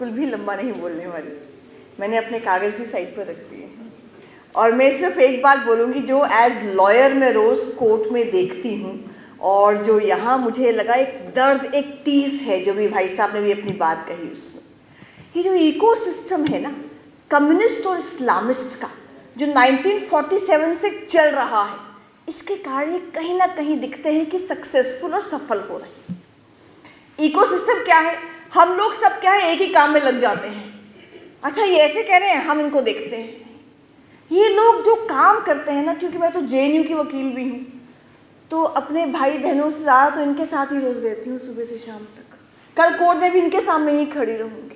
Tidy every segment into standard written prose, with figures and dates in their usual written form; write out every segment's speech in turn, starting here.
बिल्कुल भी लंबा नहीं बोलने वाली। मैंने अपने कागज़ भी साइड पर रख दिए हैं और मैं सिर्फ एक बात बोलूँगी जो एज लॉयर मैं रोज़ कोर्ट में देखती हूँ और जो यहाँ मुझे लगा एक दर्द, एक टीस है जो भी भाई साहब ने भी अपनी बात कही उसमें। ये जो इको सिस्टम है ना कम्युनिस्ट और इस्लामिस्ट का, जो 1947 से चल रहा है, इसके कार्य कहीं ना कहीं दिखते हैं कि सक्सेसफुल और सफल हो रहे हैं। इको सिस्टम क्या है? हम लोग सब क्या है, एक ही काम में लग जाते हैं। अच्छा ये ऐसे कह रहे हैं, हम इनको देखते हैं। ये लोग जो काम करते हैं ना, क्योंकि मैं तो जेएनयू की वकील भी हूँ, तो अपने भाई बहनों से ज़्यादा तो इनके साथ ही रोज़ रहती हूँ सुबह से शाम तक। कल कोर्ट में भी इनके सामने ही खड़ी रहूँगी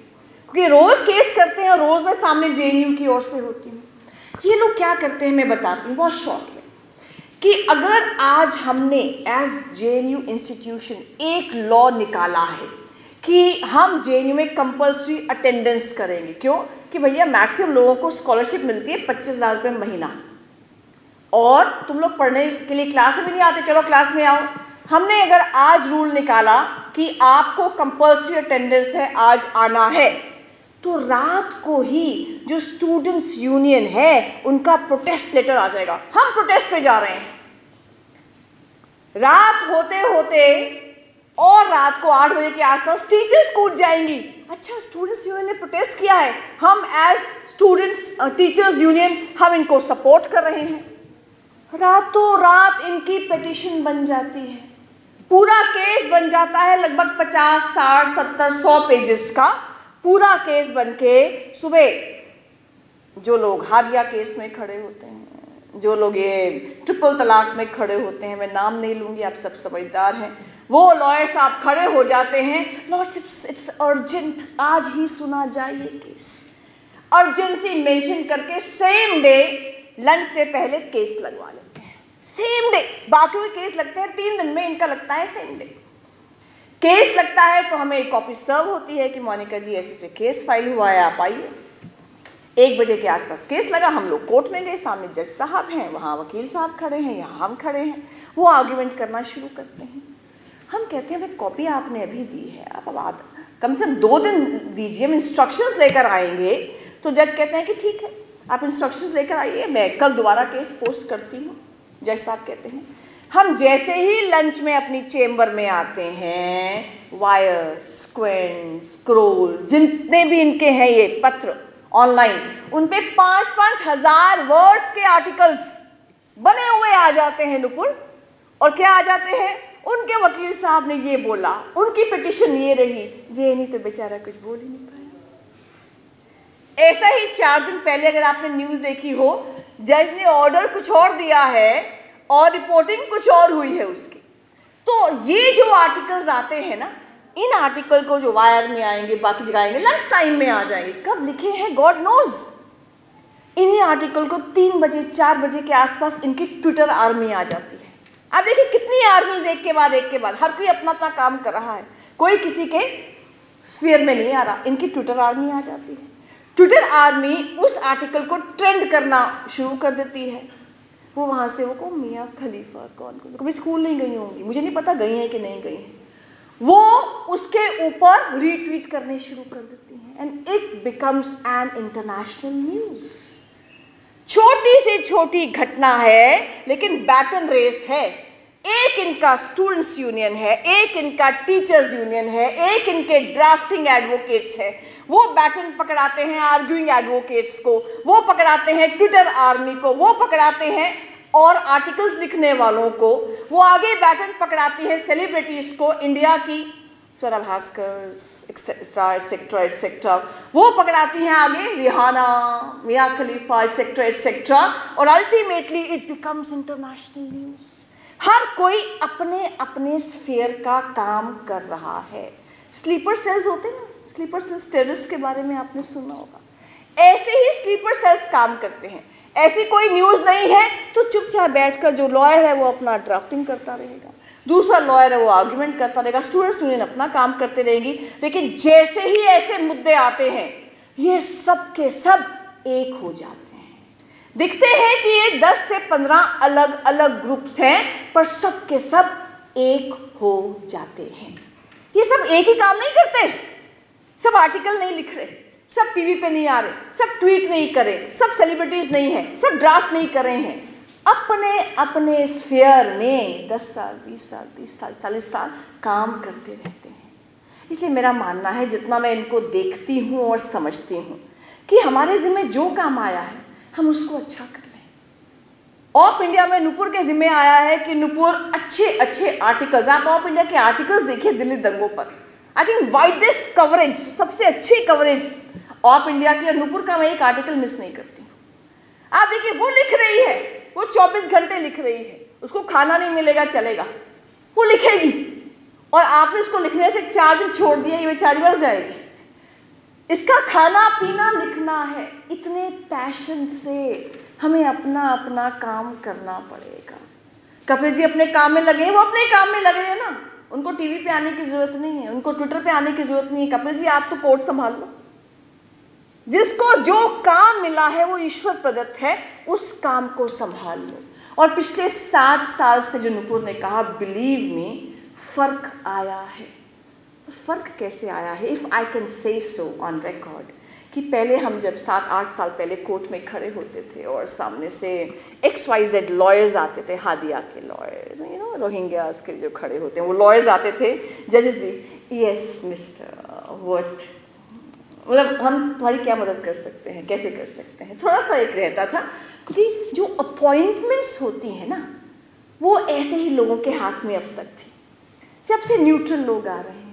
क्योंकि रोज़ केस करते हैं और रोज़ मैं सामने जेएनयू की ओर से होती हूँ। ये लोग क्या करते हैं मैं बताती हूँ बहुत शॉर्ट में, कि अगर आज हमने एज जेएनयू इंस्टीट्यूशन एक लॉ निकाला है कि हम जेएनयू में कंपल्सरी अटेंडेंस करेंगे। क्यों? कि भैया मैक्सिमम लोगों को स्कॉलरशिप मिलती है 25,000 रुपये महीना और तुम लोग पढ़ने के लिए क्लास में नहीं आते, चलो क्लास में आओ। हमने अगर आज रूल निकाला कि आपको कंपल्सरी अटेंडेंस है, आज आना है, तो रात को ही जो स्टूडेंट्स यूनियन है उनका प्रोटेस्ट लेटर आ जाएगा, हम प्रोटेस्ट पे जा रहे हैं। रात होते होते और रात को 8 बजे के आसपास टीचर्स कूद जाएंगी। अच्छा स्टूडेंट्स यूनियन ने प्रोटेस्ट किया है, हम एज स्टूडेंट्स टीचर्स यूनियन हम इनको सपोर्ट कर रहे हैं। रातों रात इनकी पिटीशन बन जाती है, पूरा केस बन जाता है, लगभग 50, 60, 70, 100 पेजेस का पूरा केस बन के सुबह जो लोग हादिया केस में खड़े होते हैं, जो लोग ये ट्रिपल तलाक में खड़े होते हैं, मैं नाम नहीं लूँगी, आप सब समझदार हैं, वो लॉयर साहब खड़े हो जाते हैं, लॉर्डशिप्स इट्स अर्जेंट, आज ही सुना जाए ये केस। अर्जेंसी मेंशन करके सेम डे लंच से पहले केस लगवा लेते हैं, सेम डे। बाकी के केस लगते हैं 3 दिन में, इनका लगता है सेम डे। केस लगता है तो हमें एक कॉपी सर्व होती है कि मोनिका जी ऐसे से केस फाइल हुआ है, आप आइए। 1 बजे के आसपास केस लगा, हम लोग कोर्ट में गए, सामने जज साहब हैं, वहाँ वकील साहब खड़े हैं, यहाँ हम खड़े हैं, वो आर्ग्यूमेंट करना शुरू करते हैं। हम कहते हैं भाई कॉपी आपने अभी दी है, आप अब कम से कम 2 दिन दीजिए, हम इंस्ट्रक्शंस लेकर आएंगे। तो जज कहते हैं कि ठीक है आप इंस्ट्रक्शंस लेकर आइए, मैं कल दोबारा केस पोस्ट करती हूँ। जज साहब कहते हैं, हम जैसे ही लंच में अपनी चेम्बर में आते हैं, वायर, स्क्वेंट, स्क्रोल, जितने भी इनके हैं ये पत्र ऑनलाइन, उन पे 5-5 हज़ार वर्ड्स के आर्टिकल्स बने हुए आ जाते हैं नुपुर। और क्या आ जाते हैं? उनके वकील साहब ने ये बोला, उनकी पिटीशन ये रही, जेएनयू तो बेचारा कुछ बोल ही नहीं पाया। ऐसा ही 4 दिन पहले अगर आपने न्यूज़ देखी हो, जज ने ऑर्डर कुछ और दिया है और रिपोर्टिंग कुछ और हुई है उसकी। तो ये जो आर्टिकल्स आते हैं ना, इन आर्टिकल को जो वायर में आएंगे, बाकी जगह आएंगे, लंच टाइम में आ जाएंगे, कब लिखे हैं गॉड नोज। इन्हीं आर्टिकल को 3 बजे 4 बजे के आसपास इनकी ट्विटर आर्मी आ जाती है। आप देखिए कितनी आर्मीज एक के बाद हर कोई अपना अपना काम कर रहा है, कोई किसी के स्फीयर में नहीं आ रहा, इनकी ट्विटर आर्मी आ जाती है। ट्विटर आर्मी उस आर्टिकल को ट्रेंड करना शुरू कर देती है। वो वहाँ से वो मियाँ खलीफा कौन कभी स्कूल नहीं गई होंगी, मुझे नहीं पता गई हैं कि नहीं गई हैं, वो उसके ऊपर रीट्वीट करने शुरू कर देती हैं and it becomes an international news. छोटी से छोटी घटना है लेकिन बैटन रेस है। एक इनका स्टूडेंट्स यूनियन है, एक इनका टीचर्स यूनियन है, एक इनके ड्राफ्टिंग एडवोकेट्स है, वो बैटन पकड़ाते हैं आर्ग्यूइंग एडवोकेट्स को, वो पकड़ाते हैं ट्विटर आर्मी को, वो पकड़ाते हैं और आर्टिकल्स लिखने वालों को, वो आगे बैटन पकड़ाती है सेलिब्रिटीज को, इंडिया की Swara Bhaskar et cetera et cetera et cetera, वो पकड़ाती हैं आगे Rihanna, Mia Khalifa et cetera et cetera, और ultimately it becomes international news. हर कोई अपने अपने स्फीयर का काम कर रहा है। स्लीपर सेल्स होते हैं ना, स्लीपर सेल्स टेररिस्ट के बारे में आपने सुना होगा, ऐसे ही स्लीपर सेल्स काम करते हैं। ऐसी कोई न्यूज़ नहीं है तो चुपचाप बैठकर जो लॉयर है वो अपना ड्राफ्टिंग करता रहेगा, दूसरा लॉयर है वो आर्ग्यूमेंट करता रहेगा, स्टूडेंट्स यूनियन अपना काम करते रहेंगी। लेकिन जैसे ही ऐसे मुद्दे आते हैं ये सब के सब एक हो जाते हैं। दिखते हैं कि ये 10 से 15 अलग अलग ग्रुप्स हैं पर सब के सब एक हो जाते हैं। ये सब एक ही काम नहीं करते, सब आर्टिकल नहीं लिख रहे, सब टीवी पे नहीं आ रहे, सब ट्वीट नहीं कर रहे, सब सेलिब्रिटीज नहीं है, सब ड्राफ्ट नहीं कर रहे हैं, अपने अपने स्फीयर में 10 साल 20 साल 30 साल 40 साल काम करते रहते हैं। इसलिए मेरा मानना है, जितना मैं इनको देखती हूँ और समझती हूँ, कि हमारे ज़िम्मे जो काम आया है हम उसको अच्छा कर लें। ऑफ इंडिया में नुपुर के ज़िम्मे आया है कि नुपुर अच्छे अच्छे आर्टिकल्स, आप ऑफ इंडिया के आर्टिकल्स देखिए दिल्ली दंगों पर, आई थिंक वाइडेस्ट कवरेज, सबसे अच्छी कवरेज ऑफ इंडिया की, और नुपुर का मैं एक आर्टिकल मिस नहीं करती हूँ। आप देखिए, वो लिख रही है, वो 24 घंटे लिख रही है, उसको खाना नहीं मिलेगा चलेगा, वो लिखेगी, और आपने इसको लिखने से 4 दिन छोड़ दिया, ये बेचारी मर जाएगी। इसका खाना पीना लिखना है। इतने पैशन से हमें अपना अपना काम करना पड़ेगा। कपिल जी अपने काम में लगे हैं, वो अपने काम में लगे हैं ना, उनको टीवी पे आने की जरूरत नहीं है, उनको ट्विटर पे आने की जरूरत नहीं है। कपिल जी आप तो कोर्ट संभाल लो। जिसको जो काम मिला है वो ईश्वर प्रदत्त है, उस काम को संभाल लो। और पिछले 7 साल से जो नुपुर ने कहा, बिलीव मी, फर्क आया है। फर्क कैसे आया है? If I can say so on record, कि पहले हम जब 7-8 साल पहले कोर्ट में खड़े होते थे और सामने से XYZ लॉयर्स आते थे, हादिया के लॉयर्स, यू नो, रोहिंग्यास के जो खड़े होते हैं वो लॉयर्स आते थे, जजेस भी, यस मिस्टर व्हाट, मतलब हम तुम्हारी क्या मदद कर सकते हैं, कैसे कर सकते हैं, थोड़ा सा एक रहता था। क्योंकि जो अपॉइंटमेंट्स होती हैं ना, वो ऐसे ही लोगों के हाथ में अब तक थी। जब से न्यूट्रल लोग आ रहे हैं,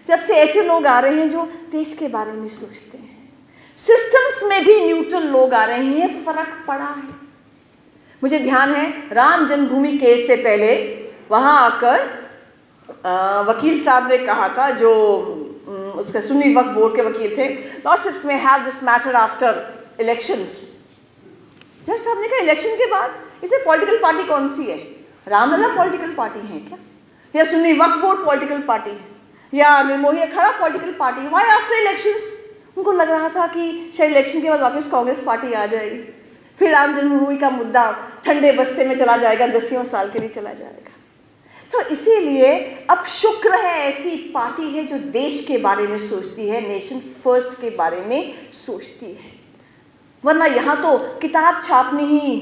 जब से ऐसे लोग आ रहे हैं जो देश के बारे में सोचते हैं, सिस्टम्स में भी न्यूट्रल लोग आ रहे हैं, फर्क पड़ा है। मुझे ध्यान है, राम जन्मभूमि केस से पहले वहाँ आकर वकील साहब ने कहा था, जो उसका सुन्नी वक्फ बोर्ड के वकील थे, लॉर्डशिप्स में have this matter after elections. जज साहब ने कहा, इलेक्शन के बाद इसे पॉलिटिकल पार्टी कौन सी है? रामलला पॉलिटिकल पार्टी है क्या, या सुन्नी वक्फ बोर्ड पॉलिटिकल पार्टी है, या निर्मोही अखाड़ा पॉलिटिकल पार्टी है? Why after elections? उनको लग रहा था कि शायद इलेक्शन के बाद वापस कांग्रेस पार्टी आ जाएगी, फिर राम जन्मभूमि का मुद्दा ठंडे बस्ते में चला जाएगा, 10 साल के लिए चला जाएगा। तो इसीलिए अब शुक्र है ऐसी पार्टी है जो देश के बारे में सोचती है, नेशन फर्स्ट के बारे में सोचती है। वरना यहाँ तो किताब छापनी ही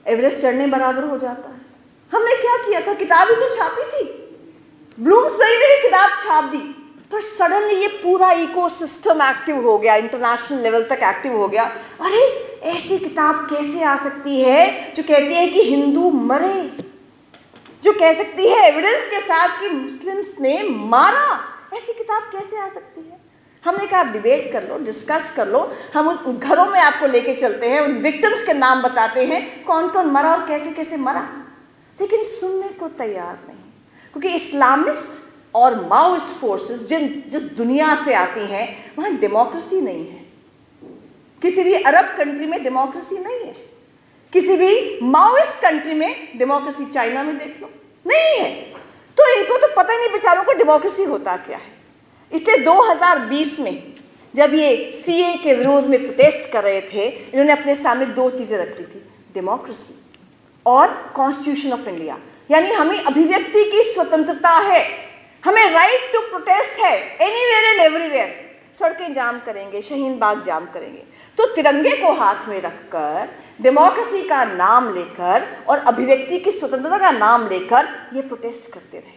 एवरेस्ट चढ़ने बराबर हो जाता है। हमने क्या किया था, किताब ही तो छापी थी, ब्लूम्सबेरी ने भी किताब छाप दी, पर सडनली ये पूरा इकोसिस्टम एक्टिव हो गया, इंटरनेशनल लेवल तक एक्टिव हो गया। अरे ऐसी किताब कैसे आ सकती है जो कहती है कि हिंदू मरे, जो कह सकती है एविडेंस के साथ कि मुस्लिम्स ने मारा? ऐसी किताब कैसे आ सकती है? हमने कहा डिबेट कर लो, डिस्कस कर लो, हम उन घरों में आपको लेके चलते हैं, उन विक्टिम्स के नाम बताते हैं, कौन कौन मरा और कैसे कैसे मरा। लेकिन सुनने को तैयार नहीं, क्योंकि इस्लामिस्ट और माओइस्ट फोर्सेस जिस दुनिया से आती हैं, वहाँ डेमोक्रेसी नहीं है। किसी भी अरब कंट्री में डेमोक्रेसी नहीं है, किसी भी माओइस्ट कंट्री में डेमोक्रेसी, चाइना में देख लो, नहीं है। तो इनको तो पता ही नहीं बेचारों को डेमोक्रेसी होता क्या है। इसलिए 2020 में जब ये CA के विरोध में प्रोटेस्ट कर रहे थे, इन्होंने अपने सामने 2 चीज़ें रख ली थी, डेमोक्रेसी और कॉन्स्टिट्यूशन ऑफ इंडिया। यानी हमें अभिव्यक्ति की स्वतंत्रता है, हमें राइट टू प्रोटेस्ट है, एनीवेयर एंड एवरीवेयर। सड़कें जाम करेंगे, शाहीन बाग जाम करेंगे। तो तिरंगे को हाथ में रखकर, डेमोक्रेसी का नाम लेकर और अभिव्यक्ति की स्वतंत्रता का नाम लेकर ये प्रोटेस्ट करते रहे।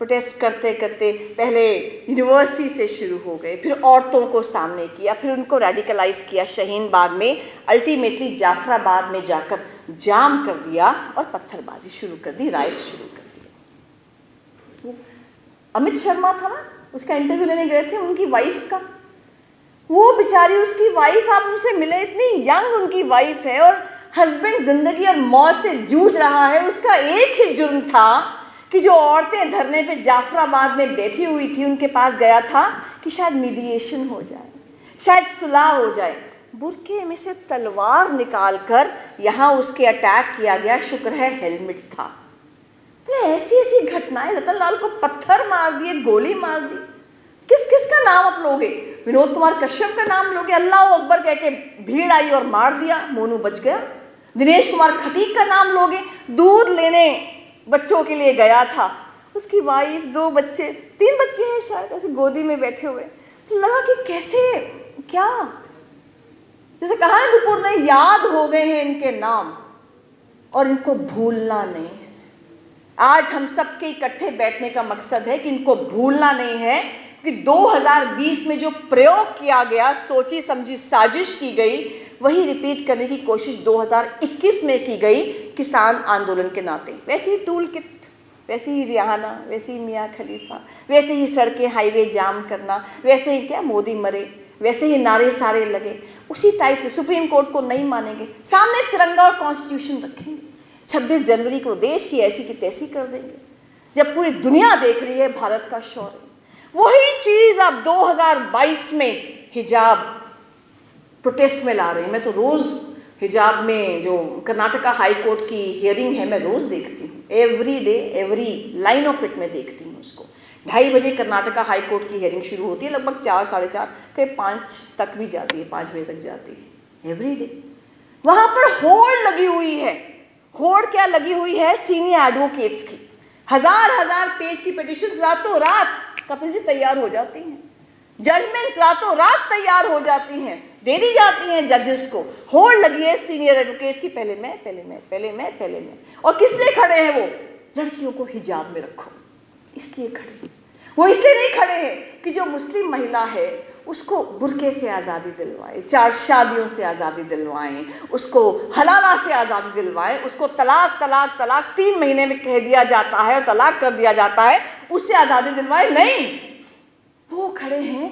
प्रोटेस्ट करते करते पहले यूनिवर्सिटी से शुरू हो गए, फिर औरतों को सामने किया, फिर उनको रेडिकलाइज किया शाहीन बाग में, अल्टीमेटली जाफराबाद में जाकर जाम कर दिया और पत्थरबाजी शुरू कर दी, राइट्स शुरू कर दिए। अमित शर्मा था ना, उसका इंटरव्यू लेने गए थे, उनकी वाइफ का, वो बेचारी, उसकी वाइफ, आप उनसे मिले, इतनी यंग उनकी वाइफ है और हस्बैंड जिंदगी और मौत से जूझ रहा है। उसका एक ही जुर्म था कि जो औरतें धरने पे जाफराबाद में बैठी हुई थी, उनके पास गया था कि शायद मीडिएशन हो जाए, शायद सुलह हो जाए। बुरके में से तलवार निकालकर यहाँ उसके अटैक किया गया, शुक्र है हेलमेट था। तो ऐसी ऐसी घटनाएं, रतन लाल को पत्थर मार दिए, गोली मार दी। किस किस का नाम आप लोगे? विनोद कुमार कश्यप का नाम लोगे, अल्लाह अकबर कह के भीड़ आई और मार दिया, मोनू बच गया। दिनेश कुमार खटीक का नाम लोगे, दूध लेने बच्चों के लिए गया था, उसकी वाइफ, 2 बच्चे, 3 बच्चे हैं शायद, ऐसे गोदी में बैठे हुए, तो लगा कि कैसे, क्या, जैसे कहा है दुपुर ने, याद हो गए हैं इनके नाम और इनको भूलना नहीं है। आज हम सबके इकट्ठे बैठने का मकसद है कि इनको भूलना नहीं है, क्योंकि 2020 में जो प्रयोग किया गया, सोची समझी साजिश की गई, वही रिपीट करने की कोशिश 2021 में की गई किसान आंदोलन के नाते। वैसे ही टूल किट, वैसे ही रिहाना, वैसे ही मियाँ खलीफा, वैसे ही सड़कें हाईवे जाम करना, वैसे ही क्या मोदी मरे, वैसे ही नारे सारे लगे, उसी टाइप से सुप्रीम कोर्ट को नहीं मानेंगे, सामने तिरंगा और कॉन्स्टिट्यूशन रखेंगे, 26 जनवरी को देश की ऐसी की तैसी कर देंगे, जब पूरी दुनिया देख रही है भारत का शौर्य। वही चीज अब 2022 में हिजाब प्रोटेस्ट में ला रहे हैं। मैं तो रोज हिजाब में जो कर्नाटका हाई कोर्ट की हियरिंग है, मैं रोज देखती हूँ, every day, every line of it में देखती हूँ उसको। 2:30 बजे कर्नाटका हाई कोर्ट की हियरिंग शुरू होती है, लगभग 4, 4:30, कहीं 5 तक भी जाती है, 5 बजे तक जाती है, एवरी डे। वहां पर होड़ लगी हुई है। होड़ क्या लगी हुई है? सीनियर एडवोकेट्स की हजार पेज की पिटिशंस रातों रात कपिल जी तैयार हो जाती हैं, जजमेंट्स रातों रात तैयार हो जाती हैं, दे दी जाती हैं जजेस को। होड़ लगी है सीनियर एडवोकेट्स की, पहले मैं। और किस लिए खड़े हैं वो? लड़कियों को हिजाब में रखो, इसलिए खड़े। वो इसलिए नहीं खड़े हैं कि जो मुस्लिम महिला है उसको बुर्के से आज़ादी दिलवाएं, 4 शादियों से आज़ादी दिलवाएं, उसको हलाला से आज़ादी दिलवाएं, उसको तलाक 3 महीने में कह दिया जाता है और तलाक कर दिया जाता है, उससे आज़ादी दिलवाएं। नहीं, वो खड़े हैं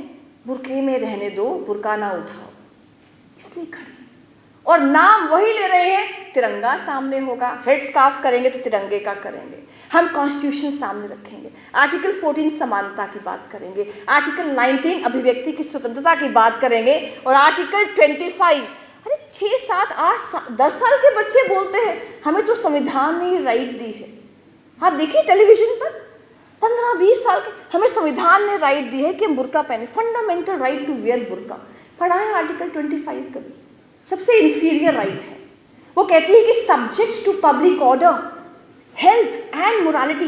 बुर्के में रहने दो, बुर्का ना उठाओ, इसलिए खड़े। और नाम वही ले रहे हैं, तिरंगा सामने होगा, हेड स्कार्फ करेंगे तो तिरंगे का करेंगे, हम कॉन्स्टिट्यूशन सामने रखेंगे, आर्टिकल 14 समानता की बात करेंगे, आर्टिकल 19 अभिव्यक्ति की स्वतंत्रता की बात करेंगे, और आर्टिकल 25, अरे 6, 7, 8, 10 साल के बच्चे बोलते हैं हमें तो संविधान ने राइट दी है। आप देखिए टेलीविजन पर 15-20 साल के, हमें संविधान ने राइट दी है कि हम बुर्का पहने, फंडामेंटल राइट टू वियर बुर्का। पढ़ा है आर्टिकल 25 कभी? सबसे इंफीरियर राइट है। वो कहती है कि subject to public order, health and morality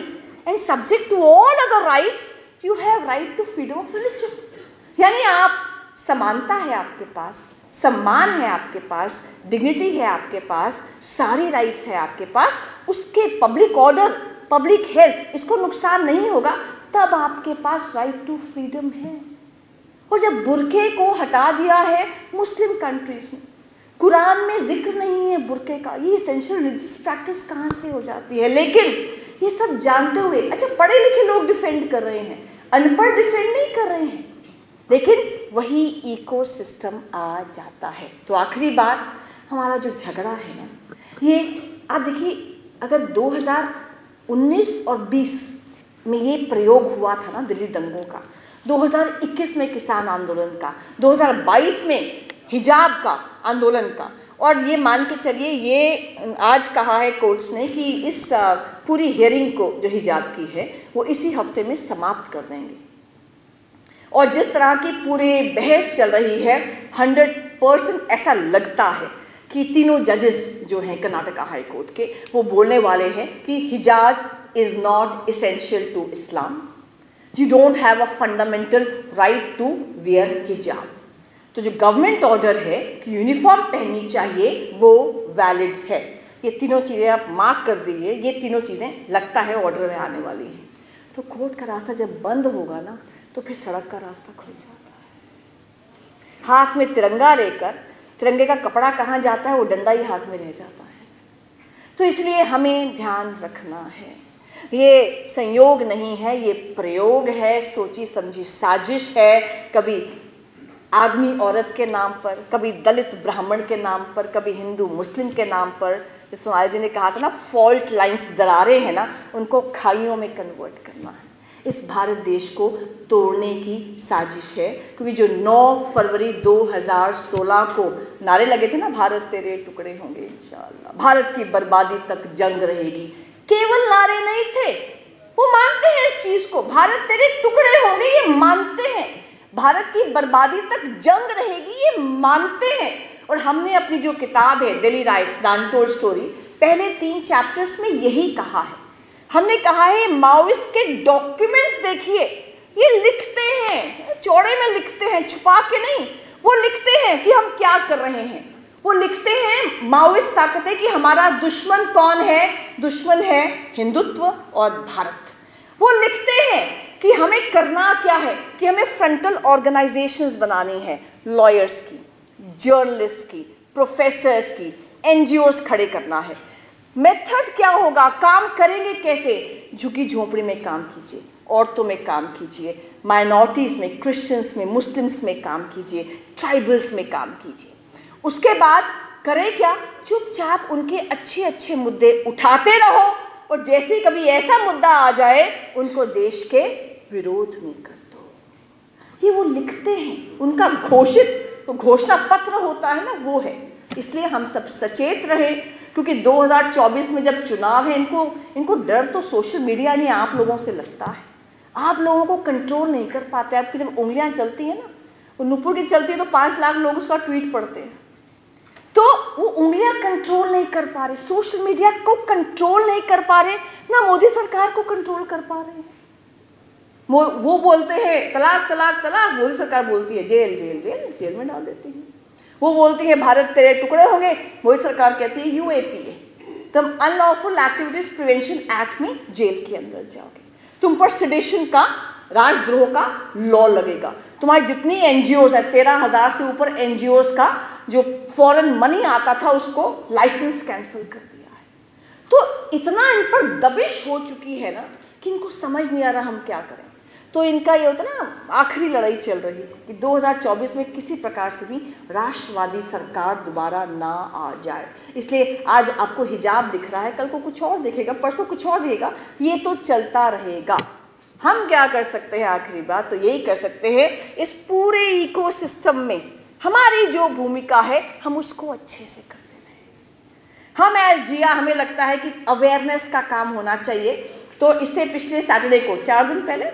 and subject to all other rights you have right to freedom of religion. यानी आप, समानता है आपके पास, सम्मान है आपके पास, डिग्निटी है आपके पास, सारी राइट्स है आपके पास, उसके पब्लिक ऑर्डर, पब्लिक हेल्थ, इसको नुकसान नहीं होगा, तब आपके पास राइट टू फ्रीडम है। और जब बुर्के को हटा दिया है मुस्लिम कंट्रीज ने, कुरान में जिक्र नहीं है बुर्के का, ये एसेंशियल रिलीजियस प्रैक्टिस कहाँ से हो जाती है? लेकिन ये सब जानते हुए, अच्छा पढ़े लिखे लोग डिफेंड कर रहे हैं, अनपढ़ डिफेंड नहीं कर रहे हैं, लेकिन वही इकोसिस्टम आ जाता है। तो आखिरी बात, हमारा जो झगड़ा है ना, ये आप देखिए, अगर 2019 और 20 में ये प्रयोग हुआ था ना दिल्ली दंगों का, 2021 में किसान आंदोलन का, 2022 में हिजाब का आंदोलन का, और ये मान के चलिए, ये आज कहा है कोर्ट्स ने कि इस पूरी हियरिंग को जो हिजाब की है वो इसी हफ्ते में समाप्त कर देंगे। और जिस तरह की पूरी बहस चल रही है, 100% ऐसा लगता है कि तीनों जजेस जो हैं कर्नाटका हाई कोर्ट के, वो बोलने वाले हैं कि hijab is not essential to Islam, you don't have a fundamental right to wear hijab. तो जो गवर्नमेंट ऑर्डर है कि यूनिफॉर्म पहननी चाहिए, वो वैलिड है। ये तीनों चीज़ें आप मार्क कर दीजिए, ये तीनों चीज़ें लगता है ऑर्डर में आने वाली हैं। तो कोर्ट का रास्ता जब बंद होगा ना, तो फिर सड़क का रास्ता खुल जाता है। हाथ में तिरंगा लेकर, तिरंगे का कपड़ा कहाँ जाता है, वो डंडा ही हाथ में रह जाता है। तो इसलिए हमें ध्यान रखना है, ये संयोग नहीं है, ये प्रयोग है, सोची समझी साजिश है, कभी आदमी औरत के नाम पर, कभी दलित ब्राह्मण के नाम पर, कभी हिंदू मुस्लिम के नाम पर। जैसे सोनाल जी ने कहा था ना, फॉल्ट लाइंस, दरारें हैं ना, उनको खाइयों में कन्वर्ट करना है। इस भारत देश को तोड़ने की साजिश है, क्योंकि जो 9 फरवरी 2016 को नारे लगे थे ना, भारत तेरे टुकड़े होंगे इंशाअल्लाह, भारत की बर्बादी तक जंग रहेगी, केवल नारे नहीं थे, वो मानते हैं इस चीज़ को, भारत तेरे टुकड़े होंगे, ये मानते हैं, भारत की बर्बादी तक जंग रहेगी, ये मानते हैं। और हमने अपनी जो किताब है Delhi rights the untold story, पहले 3 चैप्टर्स में यही कहा है। हमने कहा है माओइस्ट के डॉक्यूमेंट्स देखिए, ये लिखते हैं, चौड़े में लिखते हैं, छुपा के नहीं। वो लिखते हैं कि हम क्या कर रहे हैं। वो लिखते हैं माओइस्ट ताकतें कि हमारा दुश्मन कौन है। दुश्मन है हिंदुत्व और भारत। वो लिखते हैं कि हमें करना क्या है, कि हमें फ्रंटल ऑर्गेनाइजेशंस बनानी है, लॉयर्स की, जर्नलिस्ट की, प्रोफेसर्स की, एनजीओस खड़े करना है। मेथड क्या होगा, काम करेंगे कैसे? झुकी झोंपड़ी में काम कीजिए, औरतों में काम कीजिए, माइनॉरिटीज़ में, क्रिश्चियंस में, मुस्लिम्स में काम कीजिए, ट्राइबल्स में काम कीजिए। उसके बाद करें क्या, चुपचाप उनके अच्छे अच्छे मुद्दे उठाते रहो, और जैसे कभी ऐसा मुद्दा आ जाए उनको देश के विरोध में कर दो। ये वो लिखते हैं, उनका घोषित तो घोषणा पत्र होता है ना, वो है। इसलिए हम सब सचेत रहे, क्योंकि 2024 में जब चुनाव है, इनको डर तो सोशल मीडिया नहीं, आप लोगों से लगता है। आप लोगों को कंट्रोल नहीं कर पाते। आपकी जब उंगलियां चलती हैं ना, वो नुपुर की चलती है तो 5 लाख लोग उसका ट्वीट पढ़ते हैं, तो वो उंगलियां कंट्रोल नहीं कर पा रहे, सोशल मीडिया को कंट्रोल नहीं कर पा रहे, ना मोदी सरकार को कंट्रोल कर पा रहे हैं। वो बोलते हैं तलाक तलाक तलाक, मोदी सरकार बोलती है जेल जेल जेल, जेल में डाल देती है। वो बोलती है भारत तेरे टुकड़े होंगे, मोदी सरकार कहती है यूएपीए, तुम अनलॉफुल एक्टिविटीज प्रिवेंशन एक्ट में जेल के अंदर जाओगे, तुम पर सेडेशन का, राजद्रोह का लॉ लगेगा। तुम्हारी जितनी एनजीओज है, 13,000 से ऊपर एनजीओज का जो फॉरेन मनी आता था उसको लाइसेंस कैंसिल कर दिया है। तो इतना इन पर दबिश हो चुकी है ना कि इनको समझ नहीं आ रहा हम क्या करें। तो इनका ये होता ना, आखिरी लड़ाई चल रही है कि 2024 में किसी प्रकार से भी राष्ट्रवादी सरकार दोबारा ना आ जाए। इसलिए आज आपको हिजाब दिख रहा है, कल को कुछ और दिखेगा, परसों कुछ और दिखेगा, ये तो चलता रहेगा। हम क्या कर सकते हैं, आखिरी बात तो यही कर सकते हैं, इस पूरे इकोसिस्टम में हमारी जो भूमिका है हम उसको अच्छे से करते रहें। हम एज जिया, हमें लगता है कि अवेयरनेस का काम होना चाहिए। तो इससे पिछले सैटरडे को 4 दिन पहले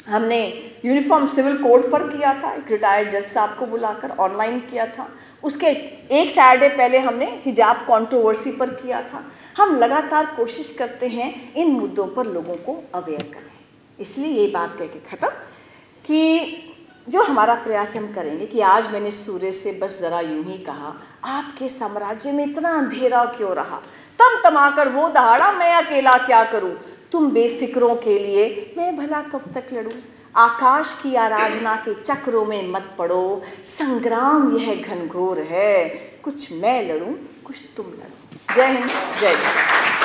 हमने यूनिफॉर्म सिविल कोड पर किया था, एक रिटायर्ड जज साहब को बुलाकर ऑनलाइन किया था। उसके एक सैटरडे पहले हमने हिजाब कंट्रोवर्सी पर किया था। हम लगातार कोशिश करते हैं इन मुद्दों पर लोगों को अवेयर करें। इसलिए ये बात कह के ख़त्म कि जो हमारा प्रयास हम करेंगे कि आज मैंने सूर्य से बस ज़रा यूं ही कहा, आपके साम्राज्य में इतना अंधेरा क्यों रहा, तम तमाकर वो दहाड़ा, मैं अकेला क्या करूं, तुम बेफिक्रों के लिए मैं भला कब तक लड़ूं, आकाश की आराधना के चक्रों में मत पड़ो, संग्राम यह घनघोर है, कुछ मैं लड़ूं कुछ तुम लड़ो। जय हिंद, जय भारत।